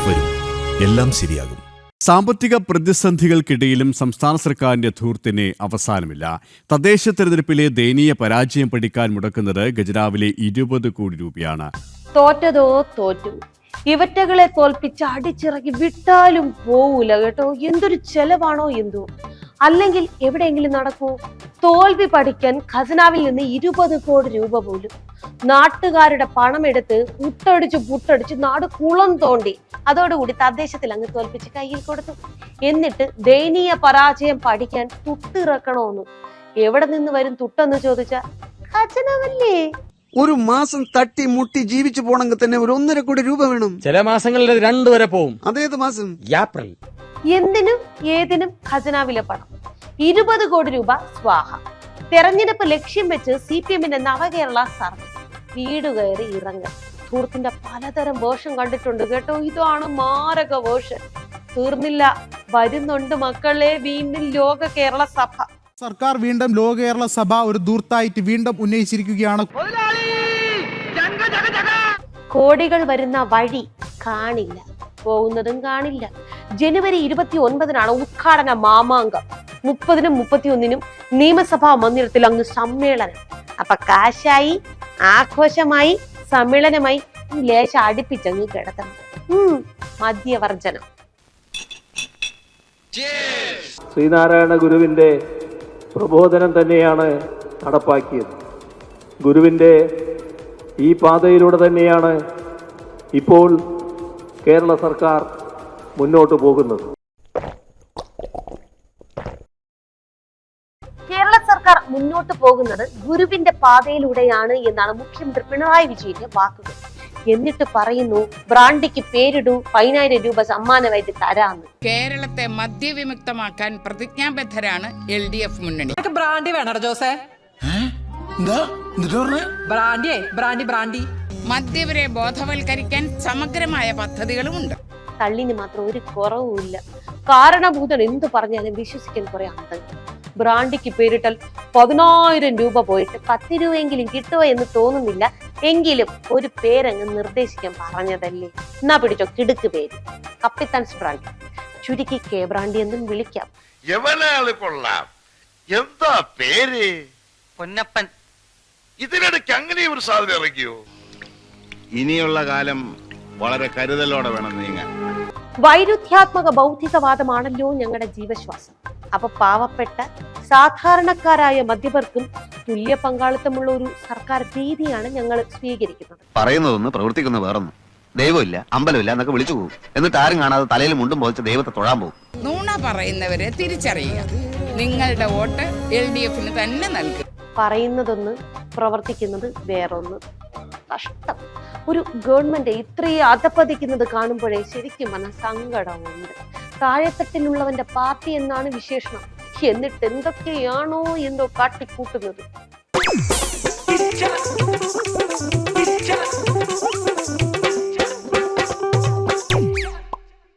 വരും, എല്ലാം ശരിയാകും. സാമ്പത്തിക പ്രതിസന്ധികൾക്കിടയിലും സംസ്ഥാന സർക്കാരിന്റെ ധൂർത്തിന് അവസാനമില്ല. തദ്ദേശ തെരഞ്ഞെടുപ്പിലെ ദയനീയ പരാജയം പഠിക്കാൻ മുടക്കുന്നത് ഖജനാവിലെ 20 കോടി രൂപയാണ്. തോറ്റതോ തോറ്റു, ഇവറ്റകളെ തോൽപ്പിച്ച് അടിച്ചിറക്കി വിട്ടാലും പോവൂല കേട്ടോ. എന്തൊരു ചെലവാണോ എന്തോ. അല്ലെങ്കിൽ എവിടെയെങ്കിലും നടക്കൂ? തോൽവി പഠിക്കാൻ ഖജനാവിൽ നിന്ന് 20 കോടി രൂപ പോലും. നാട്ടുകാരുടെ പണമെടുത്ത് പുട്ടടിച്ച് നാട് കുളം തോണ്ടി അതോടുകൂടി തദ്ദേശത്തിൽ അങ്ങ് തോൽപ്പിച്ച് കയ്യിൽ കൊടുത്തു. എന്നിട്ട് ദയനീയ പരാജയം പഠിക്കാൻ തുട്ടിറക്കണോന്ന്. എവിടെ നിന്ന് വരും തുട്ടെന്ന് ചോദിച്ചാ ഖജനാവല്ലേ. ഒരു മാസം തട്ടി മുട്ടി ജീവിച്ചു പോണെങ്കിൽ തന്നെ ഒരു 1.5 കോടി രൂപ വേണം. ചില മാസങ്ങളിൽ 2 വരെ പോവും. അതേത് മാസം? ഏപ്രിൽ. എന്തിനും ഏതിനും ഖജനാവിലെ പണം. 20 കോടി രൂപ സ്വാഹ. തെരഞ്ഞെടുപ്പ് ലക്ഷ്യം വെച്ച് CPM-ന്റെ നവകേരള സർവേ. വീട് കയറി ഇറങ്ങൽ. ധൂർത്തിന്റെ പലതരം വേഷം കണ്ടിട്ടുണ്ട് കേട്ടോ. ഇതാണ് മാരക വേഷം. തീർന്നില്ല, വരുന്നുണ്ട് മക്കളെ വീണ്ടും ലോക കേരള സഭ. സർക്കാർ വീണ്ടും ലോക കേരള സഭ ഒരു ധൂർത്തായിട്ട് വീണ്ടും ഉന്നയിച്ചിരിക്കുകയാണ്. കോടികൾ വരുന്ന വഴി കാണില്ല, പോകുന്നതും കാണില്ല. ജനുവരി 29-നാണ് ഉദ്ഘാടന മാമാങ്കം. 30-നും 31-നും നിയമസഭാ മന്ദിരത്തിൽ അങ്ങ് സമ്മേളനം. അപ്പൊ കാശായി, ആഘോഷമായി, സമ്മേളനമായി ലേശ അടുപ്പിച്ചങ്ങ് കിടത്തണം. മദ്യവർജനം. ശ്രീനാരായണ ഗുരുവിന്റെ പ്രബോധനം തന്നെയാണ് നടപ്പാക്കിയത്. ഗുരുവിന്റെ ഈ പാതയിലൂടെ തന്നെയാണ് ഇപ്പോൾ കേരള സർക്കാർ മുന്നോട്ട് പോകുന്നത്. കേരള സർക്കാർ മുന്നോട്ട് പോകുന്നത് ഗുരുവിന്റെ പാതയിലൂടെയാണ് എന്നാണ് മുഖ്യമന്ത്രി പിണറായി വിജയന്റെ വാക്കുകൾ. എന്നിട്ട് പറയുന്നു, ബ്രാൻഡിക്ക് പേരിടൂ, 10,000 രൂപ സമ്മാനമായിട്ട് തരാന്ന്. കേരളത്തെ മദ്യവിമുക്തമാക്കാൻ പ്രതിജ്ഞാബദ്ധരാണ് LDF മുന്നണി. ബ്രാൻഡി വേണോ ജോസേ? ബ്രാൻഡി മദ്യവരെ ബോധവൽക്കരിക്കാൻ സമഗ്രമായ പദ്ധതികളുമുണ്ട്. തള്ളിന് മാത്രം ഒരു കുറവുമില്ല. കാരണഭൂതൻ എന്തു പറഞ്ഞാലും വിശ്വസിക്കാൻ കുറെ അന്തം. ബ്രാൻഡിക്ക് പേരിട്ടാൽ 10,000 രൂപ പോയിട്ട് 10 രൂപയെങ്കിലും കിട്ടുമോ എന്ന് തോന്നുന്നില്ല. എങ്കിലും ഒരു പേരങ്ങ് നിർദ്ദേശിക്കാൻ പറഞ്ഞതല്ലേ. എന്നാ പിടിച്ചോ കിടുക്ക് പേര്, കപ്പിത്താൻസ് ബ്രാൻഡി. ചുരുക്കി കെ ബ്രാൻഡി എന്നും വിളിക്കാം. എന്താ പേര്? പൊന്നപ്പൻ. ഇതിനിടയ്ക്ക് അങ്ങനെ ഒരു സാധനം ഇറങ്ങിയോ? ഇനിയുള്ള കാലം വളരെ കരുതലോടെ വേണം നീങ്ങാൻ. വൈരുദ്ധ്യാത്മക ബൗദ്ധികവാദമാണല്ലോ ഞങ്ങളുടെ ജീവശ്വാസം. അപ്പൊ പാവപ്പെട്ട സാധാരണക്കാരായ മദ്യപർക്കും തുല്യ പങ്കാളിത്തമുള്ള ഒരു സർക്കാർ രീതിയാണ് ഞങ്ങൾ സ്വീകരിക്കുന്നത്. പറയുന്നതൊന്ന് പ്രവർത്തിക്കുന്ന വേറൊന്നും. ദൈവമില്ല, അമ്പലമില്ല എന്നൊക്കെ വിളിച്ചു പോകും. എന്നിട്ട് ആരും കാണാതെ തലയിൽ മുണ്ടും പോലിച്ച് ദൈവത്തെ തൊഴാൻ പോകും. നുണ പറയുന്നവരെ തിരിച്ചറിയുക. നിങ്ങളുടെ വോട്ട് LDF-ന് തന്നെ നൽകുക. പറയുന്നതൊന്ന്, പ്രവർത്തിക്കുന്നത് വേറൊന്ന്. കഷ്ടം. ഒരു ഗവൺമെന്റ് ഇത്രയും അധപ്പതിക്കുന്നത് കാണുമ്പോഴേ ശരിക്കും പറഞ്ഞ സങ്കടമുണ്ട്. താഴെത്തട്ടിലുള്ളവന്റെ പാർട്ടി എന്നാണ് വിശേഷണം. എന്നിട്ട് എന്തൊക്കെയാണോ എന്തോ കാട്ടിക്കൂട്ടുന്നത്.